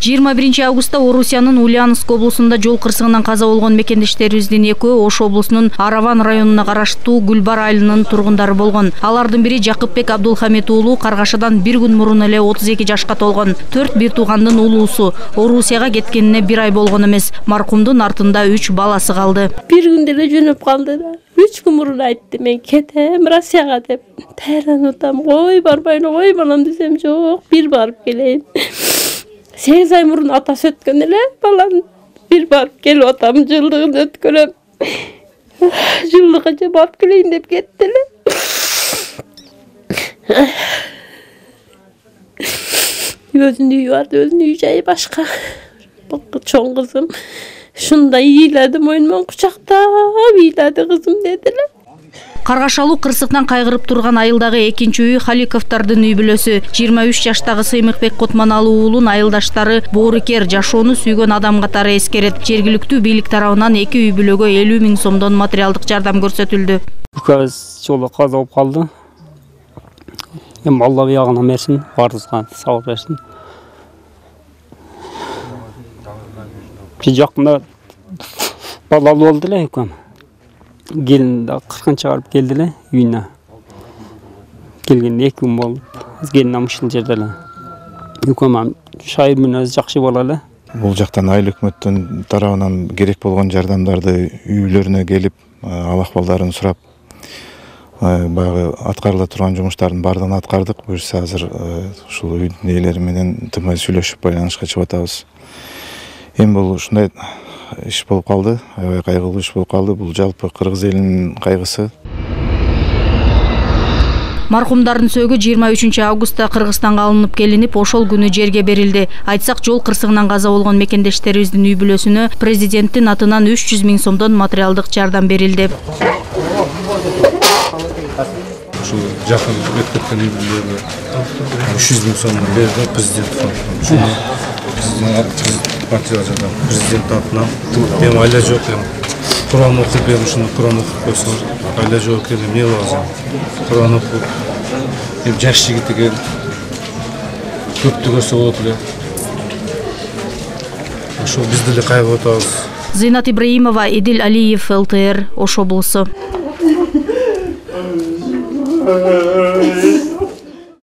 21 августта Орусиянын Ульяновск облусунда жол кырсыгынан каза болгон мекендештерибиздин экөө Ош облусунун Араван районуна караштуу Гүлбар айылынын тургундары болгон. Алардын бири Жакыпбек Абдулхамит уулу Каргашадан бир күн мурун эле 32 жашка толгон. 4 бир туугандын уулуусу. Орусияга кеткенине 1 ай болгон эмес. Маркумдун артында 3 баласы калды. Bir günde эле жөнөп калды да. 3 күн мурун айтты, мен кетем Россияга деп. Таянутам, ой барбайын, ой балам десем жок, бир барып келейин. 8 ай мурун атасы өткөн эле, балам бир барып келип атам жылдыгын өткөрөм. Жылдыгынча барып келейин деп кетти эле. Өзүнүн үйү бар, өзүнүн үй жайы башка. Чоң кызым. Шундай ыйлады, мойнуман кучактап ыйлады кызым дедилер. Каргашалуу кырсыктан кайгырып турган айылдагы экинчи үй Халиковдордун үй бүлөсү. 23 жаштагы Сыймыкбек Котманалуу уулун айылдаштары боорукер жашоону сүйгөн адам катары эскерет. Жергиликтүү бийлик тарабынан 2 үй бүлөгө 50 000 сомдон материалдык жардам көрсөтүлдү. Үкөбүз жолу каза болуп калды. Алла биягына берсин, баарыбызга сабыр берсин. Жакында балалуу болду эле үкөм. Gelin de 40 çağırıp geldiler үйüne. Gelgende 2 gün oldu. Gelin amışın жерделе. Үкөм шайыр менен өзү жакшы болалы. Бул жактан айыл өкмөттүн тарабынан керек болгон жардамдарды үйлөрүнө келип, ал акыбалдарын сурап, баягы аткарыла турган жумуштардын баардыгын аткардык. Буюрса азыр ушул үйдүн ээлери менен тынбай сүйлөшүп байланышка чыгып атабыз. Эми бул ушундай iş bolup kaldı, kaygılı iş bolup kaldı. Bu жалпы Кыргыз элинин кайгысы. Маркумдардын сөөгү 23 августта Кыргызстанга алынып келинип, ошол күнү жерге берилди. Айтсак, жол кырсыгынан каза болгон мекендештерибиздин үй бүлөсүнө президенттин атынан 300 000 сомдон материалдык жардам берилди. Ушул жакын өткөн үй бүлөлөргө 300 000 сомдон берди президент. Президент атынан мен айла жок Kur'an okuyup ben şunu Kur'an okuyup koysun ayla jok edim ne lazım Kur'an okuyup hem jaş jigitiga köptü көрсө болот эле ошо биз деле кайгырып атабыз. Зинат Ибраимова, Идил Алиев, ЛТР, Ош облусу.